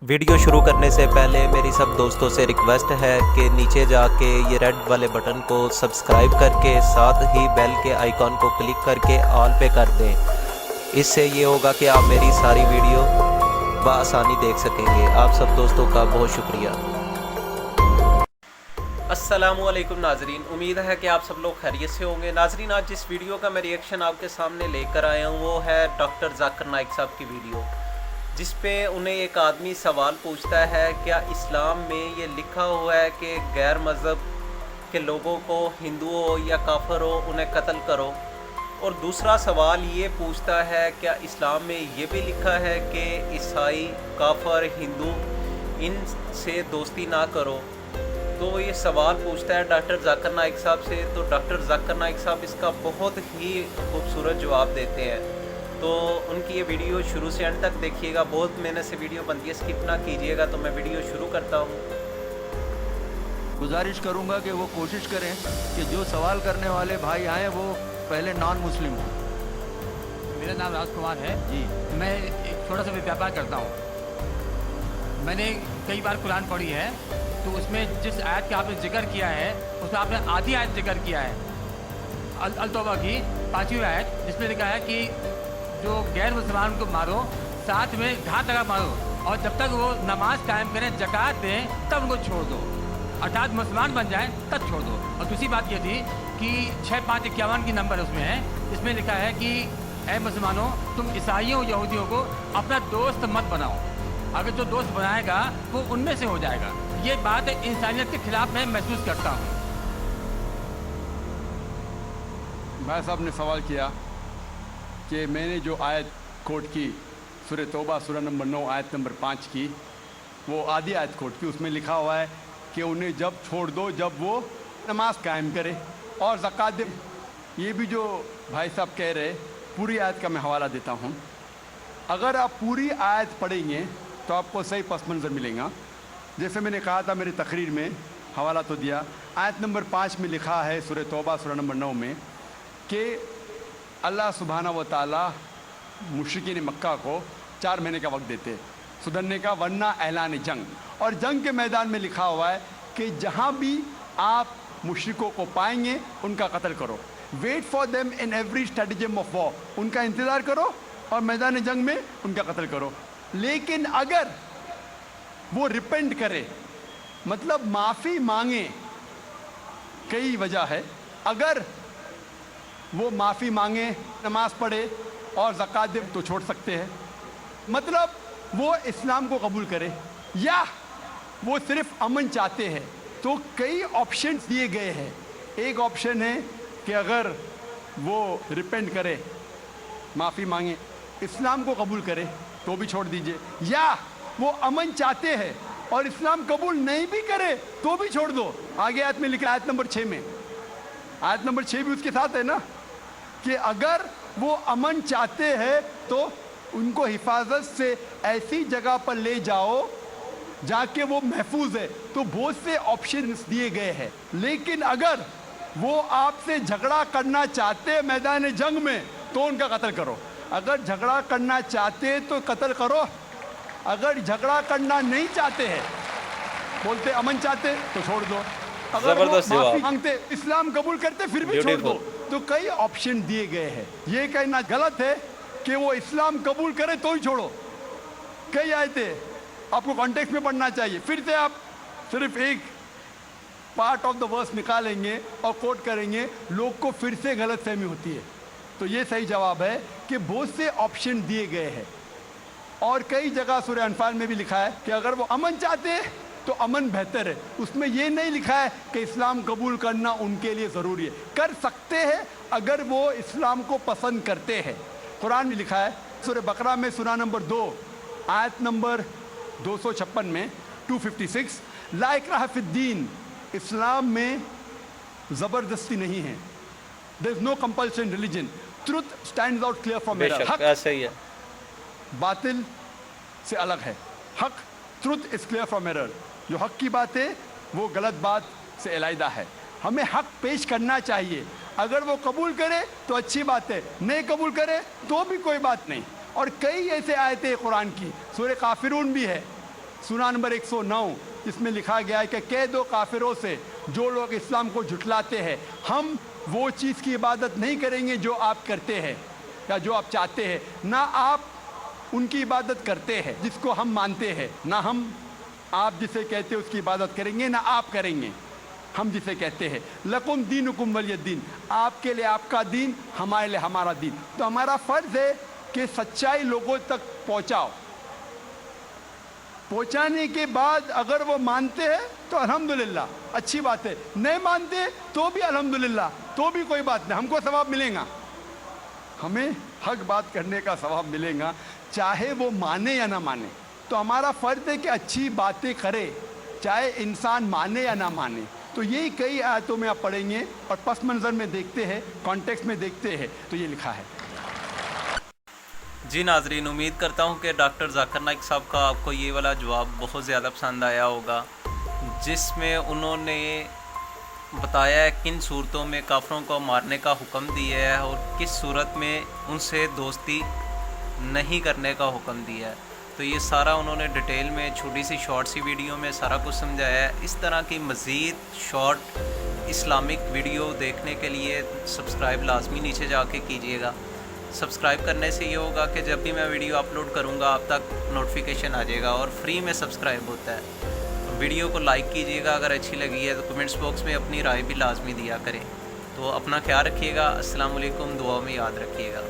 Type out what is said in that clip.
Video शुरू करने से पहले मेरी सब दोस्तों से रिक्वेस्ट है कि नीचे जाके ये रेड वाले बटन को सब्सक्राइब करके साथ ही बेल के आइकॉन को क्लिक करके ऑल पे कर दें। इससे ये होगा कि आप मेरी सारी वीडियो बआसानी देख सकेंगे। आप सब दोस्तों का बहुत शुक्रिया। अस्सलामुअलैकुम नाजरीन, उम्मीद है कि आप सब लोग खैरियत से होंगे। नाजरीन, आज जिस वीडियो का मैं रिएक्शन आपके सामने लेकर आया हूँ वो है डॉक्टर जाकिर नाइक साहब की वीडियो, जिस पे उन्हें एक आदमी सवाल पूछता है क्या इस्लाम में ये लिखा हुआ है कि गैर मज़हब के लोगों को, हिंदू हो या काफिर हो, उन्हें कत्ल करो। और दूसरा सवाल ये पूछता है क्या इस्लाम में ये भी लिखा है कि ईसाई, काफिर, हिंदू इनसे दोस्ती ना करो। तो ये सवाल पूछता है डॉक्टर जाकिर नाइक साहब से। तो डॉक्टर जाकिर नाइक साहब इसका बहुत ही खूबसूरत जवाब देते हैं। तो उनकी ये वीडियो शुरू से एंड तक देखिएगा। बहुत मेहनत से वीडियो बनती है, स्किप ना कीजिएगा। तो मैं वीडियो शुरू करता हूँ। गुजारिश करूँगा कि वो कोशिश करें कि जो सवाल करने वाले भाई आए वो पहले नॉन मुस्लिम हो। मेरा नाम राजकुमार है जी। मैं एक छोटा सा व्यापार करता हूँ। मैंने कई बार कुरान पढ़ी है, तो उसमें जिस आयत का आपने जिक्र किया है उसमें आपने आधी आयत जिक्र किया है, अल तौबा की 5वीं आयत, जिसमें लिखा है कि जो गैर मुसलमान को मारो, साथ में घात लगा मारो, और जब तक वो नमाज कायम करें, ज़कात दें, तब उनको छोड़ दो, अर्थात मुसलमान बन जाएं तब छोड़ दो। और दूसरी बात ये थी कि 6551 की नंबर उसमें है, इसमें लिखा है कि ऐ मुसलमानों, तुम ईसाइयों यहूदियों को अपना दोस्त मत बनाओ, अगर जो दोस्त बनाएगा वो उनमें से हो जाएगा। ये बात इंसानियत के खिलाफ मैं महसूस करता हूँ। भाई साहब ने सवाल किया कि मैंने जो आयत कोट की सूरह तौबा सूरह नंबर 9 आयत नंबर 5 की, वो आधी आयत कोट की। उसमें लिखा हुआ है कि उन्हें जब छोड़ दो जब वो नमाज कायम करे और ज़कात दे। ये भी जो भाई साहब कह रहे, पूरी आयत का मैं हवाला देता हूँ। अगर आप पूरी आयत पढ़ेंगे तो आपको सही पस मंज़र मिलेगा। जैसे मैंने कहा था मेरी तकरीर में, हवाला तो दिया। आयत नंबर 5 में लिखा है सूरह तौबा सूरह नंबर 9 में कि अल्लाह सुब्हानहू व तआला मुशरिकीन मक्का को 4 महीने का वक्त देते सुधरने का, वरना ऐलान जंग। और जंग के मैदान में लिखा हुआ है कि जहाँ भी आप मुशरिकों को पाएंगे उनका कत्ल करो। Wait for them in every stratagem of war, उनका इंतज़ार करो और मैदान जंग में उनका कत्ल करो। लेकिन अगर वो रिपेंट करे, मतलब माफ़ी मांगे, कई वजह है, अगर वो माफ़ी मांगे, नमाज पढ़े और ज़कात दे तो छोड़ सकते हैं। मतलब वो इस्लाम को कबूल करे, या वो सिर्फ अमन चाहते हैं। तो कई ऑप्शंस दिए गए हैं। एक ऑप्शन है कि अगर वो रिपेंट करे, माफ़ी मांगे, इस्लाम को कबूल करे तो भी छोड़ दीजिए, या वो अमन चाहते हैं और इस्लाम कबूल नहीं भी करे तो भी छोड़ दो। आगे आयत में लिखा, आयत नंबर 6 में, आयत नंबर 6 भी उसके साथ है ना, कि अगर वो अमन चाहते हैं तो उनको हिफाजत से ऐसी जगह पर ले जाओ जाके वो महफूज है। तो बहुत से ऑप्शंस दिए गए हैं। लेकिन अगर वो आपसे झगड़ा करना चाहते हैं मैदान जंग में तो उनका कत्ल करो। अगर झगड़ा करना चाहते तो कत्ल करो, अगर झगड़ा करना नहीं चाहते हैं, बोलते अमन चाहते तो छोड़ दो, अगर वो माफी मांगते, इस्लाम कबूल करते फिर भी छोड़ दो। तो कई ऑप्शन दिए गए हैं। ये कहना गलत है कि वो इस्लाम कबूल करे तो ही छोड़ो। कई आयतें आपको कॉन्टेक्स्ट में पढ़ना चाहिए। फिर से आप सिर्फ एक पार्ट ऑफ द वर्स निकालेंगे और कोट करेंगे, लोग को फिर से गलत फहमी होती है। तो ये सही जवाब है कि बहुत से ऑप्शन दिए गए हैं। और कई जगह सूरह अनफाल में भी लिखा है कि अगर वो अमन चाहते हैं तो अमन बेहतर है। उसमें ये नहीं लिखा है कि इस्लाम कबूल करना उनके लिए ज़रूरी है। कर सकते हैं अगर वो इस्लाम को पसंद करते हैं। कुरान में लिखा है सूरह बकरा में सूरह नंबर 2 आयत नंबर 256 में 256, ला इक्राह फिद्दीन, इस्लाम में ज़बरदस्ती नहीं है। There is no compulsion religion, truth stands out clear from error. हक ऐसा ही है, बातिल से अलग है। हक, truth is clear from error. जो हक की बात है वो गलत बात से अलहदा है। हमें हक पेश करना चाहिए। अगर वो कबूल करे तो अच्छी बात है, नहीं कबूल करे तो भी कोई बात नहीं। और कई ऐसे आयतें कुरान की, सूरह काफिरून भी है सूरा नंबर 109 जिसमें लिखा गया है कि कह दो काफिरों से जो लोग इस्लाम को झुठलाते हैं, हम वो चीज़ की इबादत नहीं करेंगे जो आप करते हैं या जो आप चाहते हैं, ना आप उनकी इबादत करते हैं जिसको हम मानते हैं, ना हम आप जिसे कहते हैं उसकी इबादत करेंगे, ना आप करेंगे हम जिसे कहते हैं। लकुम दीनुकुम वलिय दीन, आपके लिए आपका दीन, हमारे लिए हमारा दीन। तो हमारा फ़र्ज़ है कि सच्चाई लोगों तक पहुंचाओ। पहुंचाने के बाद अगर वो मानते हैं तो अल्हम्दुलिल्लाह, अच्छी बात है। नहीं मानते तो भी अल्हम्दुलिल्लाह, तो भी कोई बात नहीं, हमको सवाब मिलेगा, हमें हक बात करने का सवाब मिलेगा, चाहे वो माने या ना माने। तो हमारा फ़र्ज़ है कि अच्छी बातें करे, चाहे इंसान माने या ना माने। तो यही कई आयतों में आप पढ़ेंगे और पस मंज़र में देखते हैं, कॉन्टेक्स्ट में देखते हैं, तो ये लिखा है। जी नाजरीन, उम्मीद करता हूँ कि डॉक्टर जाकिर नाइक साहब का आपको ये वाला जवाब बहुत ज़्यादा पसंद आया होगा, जिसमें उन्होंने बताया है किन सूरतों में काफिरों को मारने का हुक्म दिया है और किस सूरत में उनसे दोस्ती नहीं करने का हुक्म दिया है। तो ये सारा उन्होंने डिटेल में छोटी सी शॉर्ट सी वीडियो में सारा कुछ समझाया है। इस तरह की मज़ीद शॉर्ट इस्लामिक वीडियो देखने के लिए सब्सक्राइब लाजमी नीचे जाके कीजिएगा। सब्सक्राइब करने से ये होगा कि जब भी मैं वीडियो अपलोड करूँगा आप तक नोटिफिकेशन आ जाएगा और फ्री में सब्सक्राइब होता है। वीडियो को लाइक कीजिएगा, अगर अच्छी लगी है तो कमेंट्स बॉक्स में अपनी राय भी लाजमी दिया करें। तो अपना ख्याल रखिएगा। अस्सलाम वालेकुम, दुआ में याद रखिएगा।